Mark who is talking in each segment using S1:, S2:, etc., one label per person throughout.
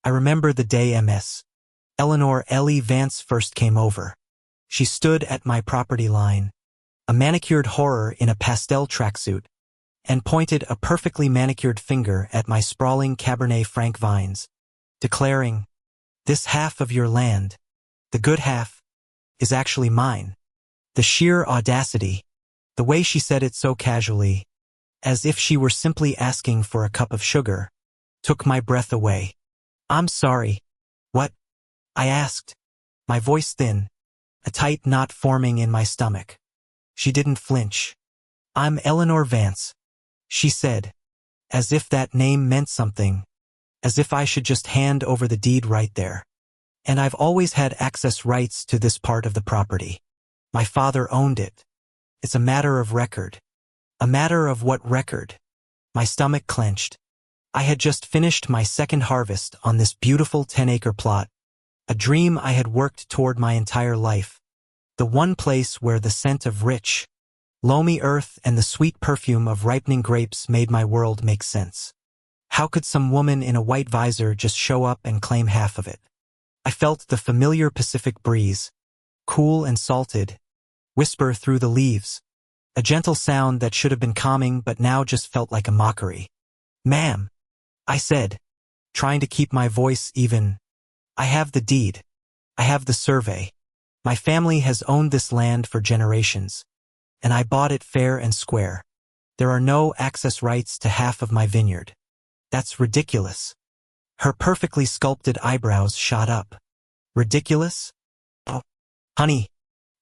S1: I remember the day Ms. Eleanor Ellie Vance first came over. She stood at my property line, a manicured horror in a pastel tracksuit, and pointed a perfectly manicured finger at my sprawling Cabernet Franc vines, declaring, "This half of your land, the good half, is actually mine." The sheer audacity, the way she said it so casually, as if she were simply asking for a cup of sugar, took my breath away. "I'm sorry." "What?" I asked, my voice thin, a tight knot forming in my stomach. She didn't flinch. "I'm Eleanor Vance," she said, as if that name meant something, as if I should just hand over the deed right there. "And I've always had access rights to this part of the property. My father owned it. It's a matter of record." A matter of what record? My stomach clenched. I had just finished my second harvest on this beautiful 10-acre plot, a dream I had worked toward my entire life, the one place where the scent of rich, loamy earth and the sweet perfume of ripening grapes made my world make sense. How could some woman in a white visor just show up and claim half of it? I felt the familiar Pacific breeze, cool and salted, whisper through the leaves, a gentle sound that should have been calming but now just felt like a mockery. "Ma'am," I said, trying to keep my voice even. "I have the deed. I have the survey. My family has owned this land for generations, and I bought it fair and square. There are no access rights to half of my vineyard." "That's ridiculous." Her perfectly sculpted eyebrows shot up. "Ridiculous? Oh, honey,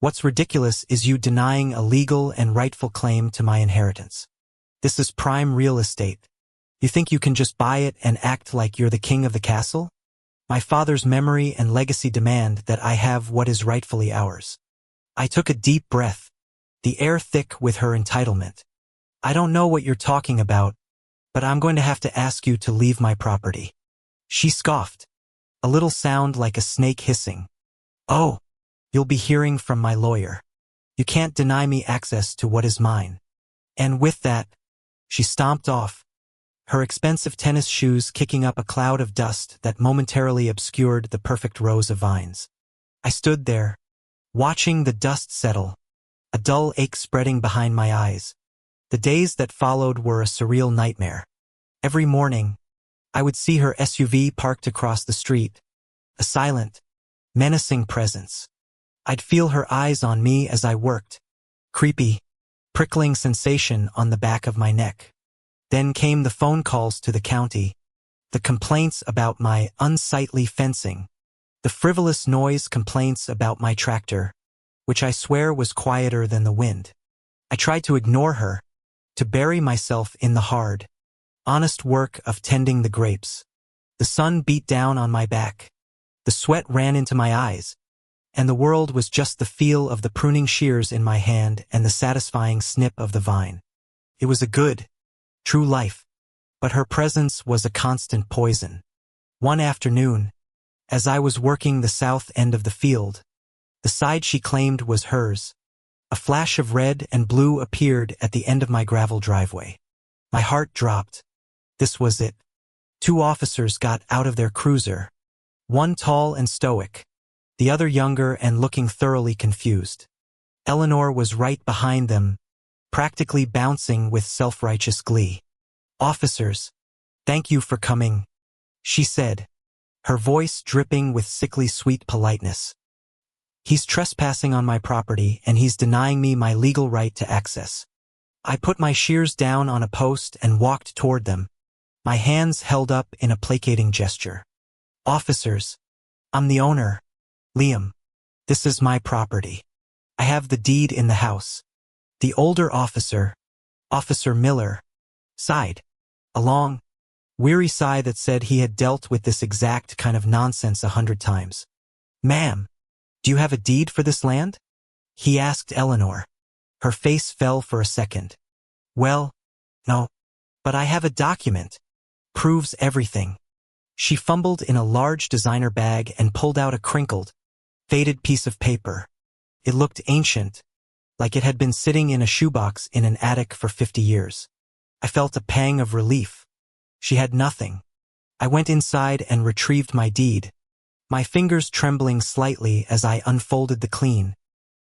S1: what's ridiculous is you denying a legal and rightful claim to my inheritance. This is prime real estate. You think you can just buy it and act like you're the king of the castle? My father's memory and legacy demand that I have what is rightfully ours." I took a deep breath, the air thick with her entitlement. "I don't know what you're talking about, but I'm going to have to ask you to leave my property." She scoffed, a little sound like a snake hissing. "Oh, you'll be hearing from my lawyer. You can't deny me access to what is mine." And with that, she stomped off, her expensive tennis shoes kicking up a cloud of dust that momentarily obscured the perfect rows of vines. I stood there, watching the dust settle, a dull ache spreading behind my eyes. The days that followed were a surreal nightmare. Every morning, I would see her SUV parked across the street, a silent, menacing presence. I'd feel her eyes on me as I worked, creepy, prickling sensation on the back of my neck. Then came the phone calls to the county, the complaints about my unsightly fencing, the frivolous noise complaints about my tractor, which I swear was quieter than the wind. I tried to ignore her, to bury myself in the hard, honest work of tending the grapes. The sun beat down on my back, the sweat ran into my eyes, and the world was just the feel of the pruning shears in my hand and the satisfying snip of the vine. It was a good, true life, but her presence was a constant poison. One afternoon, as I was working the south end of the field, the side she claimed was hers, a flash of red and blue appeared at the end of my gravel driveway. My heart dropped. This was it. 2 officers got out of their cruiser, one tall and stoic, the other younger and looking thoroughly confused. Eleanor was right behind them, practically bouncing with self-righteous glee. "Officers, thank you for coming," she said, her voice dripping with sickly sweet politeness. "He's trespassing on my property and he's denying me my legal right to access." I put my shears down on a post and walked toward them, my hands held up in a placating gesture. "Officers, I'm the owner, Liam. This is my property. I have the deed in the house." The older officer, Officer Miller, sighed, a long, weary sigh that said he had dealt with this exact kind of nonsense 100 times. "Ma'am, do you have a deed for this land?" he asked Eleanor. Her face fell for a second. "Well, no, but I have a document. Proves everything." She fumbled in a large designer bag and pulled out a crinkled, faded piece of paper. It looked ancient, like it had been sitting in a shoebox in an attic for 50 years. I felt a pang of relief. She had nothing. I went inside and retrieved my deed, my fingers trembling slightly as I unfolded the clean,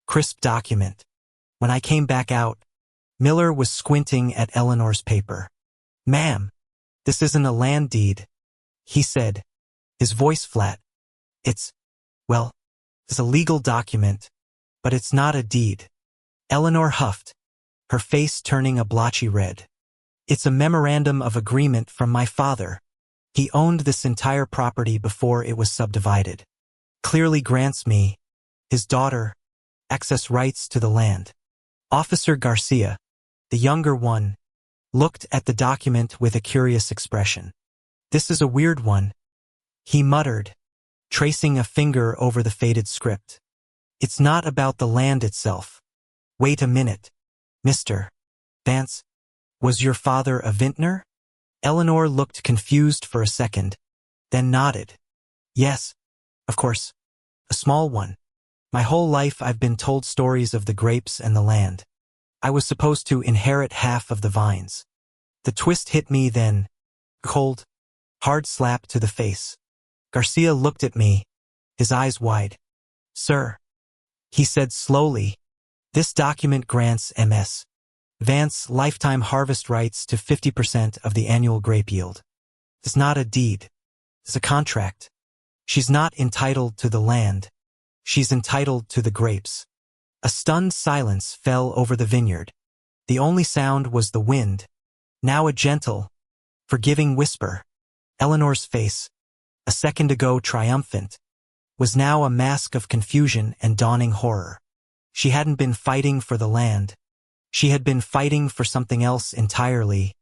S1: crisp document. When I came back out, Miller was squinting at Eleanor's paper. "Ma'am, this isn't a land deed," he said, his voice flat. Well, it's a legal document, but it's not a deed." Eleanor huffed, her face turning a blotchy red. "It's a memorandum of agreement from my father. He owned this entire property before it was subdivided. Clearly grants me, his daughter, access rights to the land." Officer Garcia, the younger one, looked at the document with a curious expression. "This is a weird one," he muttered, tracing a finger over the faded script. "It's not about the land itself. Wait a minute. Mr. Vance, was your father a vintner?" Eleanor looked confused for a second, then nodded. "Yes, of course. A small one. My whole life I've been told stories of the grapes and the land. I was supposed to inherit half of the vines. The twist hit me then. Cold, hard slap to the face." Garcia looked at me, his eyes wide. "Sir," he said slowly, "this document grants Ms. Vance lifetime harvest rights to 50% of the annual grape yield. It's not a deed. It's a contract. She's not entitled to the land. She's entitled to the grapes." A stunned silence fell over the vineyard. The only sound was the wind, now a gentle, forgiving whisper. Eleanor's face, a second ago triumphant, was now a mask of confusion and dawning horror. She hadn't been fighting for the land. She had been fighting for something else entirely,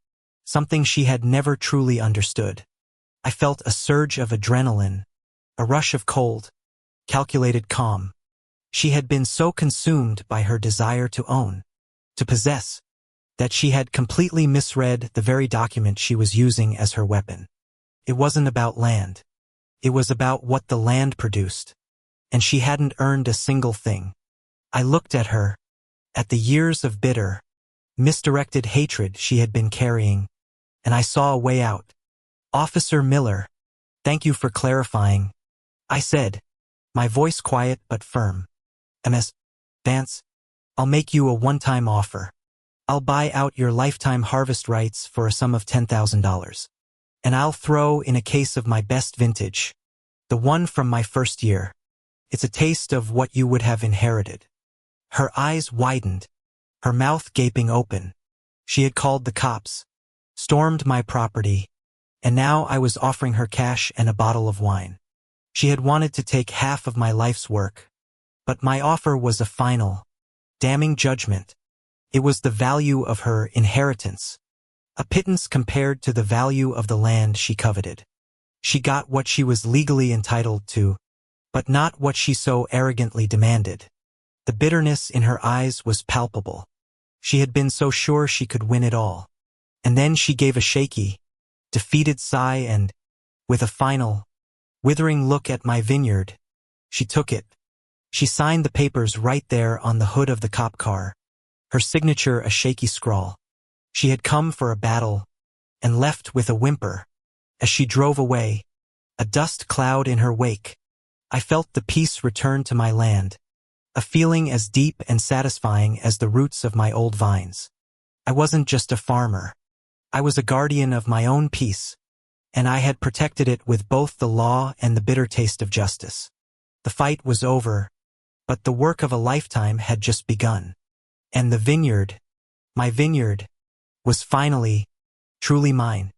S1: something she had never truly understood. I felt a surge of adrenaline, a rush of cold, calculated calm. She had been so consumed by her desire to own, to possess, that she had completely misread the very document she was using as her weapon. It wasn't about land. It was about what the land produced, and she hadn't earned a single thing. I looked at her, at the years of bitter, misdirected hatred she had been carrying, and I saw a way out. "Officer Miller, thank you for clarifying," I said, my voice quiet but firm. "Ms. Vance, I'll make you a one-time offer. I'll buy out your lifetime harvest rights for a sum of $10,000. And I'll throw in a case of my best vintage, the one from my first year. It's a taste of what you would have inherited." Her eyes widened, her mouth gaping open. She had called the cops, stormed my property, and now I was offering her cash and a bottle of wine. She had wanted to take half of my life's work, but my offer was a final, damning judgment. It was the value of her inheritance, a pittance compared to the value of the land she coveted. She got what she was legally entitled to, but not what she so arrogantly demanded. The bitterness in her eyes was palpable. She had been so sure she could win it all. And then she gave a shaky, defeated sigh and, with a final, withering look at my vineyard, she took it. She signed the papers right there on the hood of the cop car, her signature a shaky scrawl. She had come for a battle, and left with a whimper. As she drove away, a dust cloud in her wake, I felt the peace return to my land, a feeling as deep and satisfying as the roots of my old vines. I wasn't just a farmer. I was a guardian of my own peace, and I had protected it with both the law and the bitter taste of justice. The fight was over, but the work of a lifetime had just begun. And the vineyard, my vineyard, was finally, truly mine.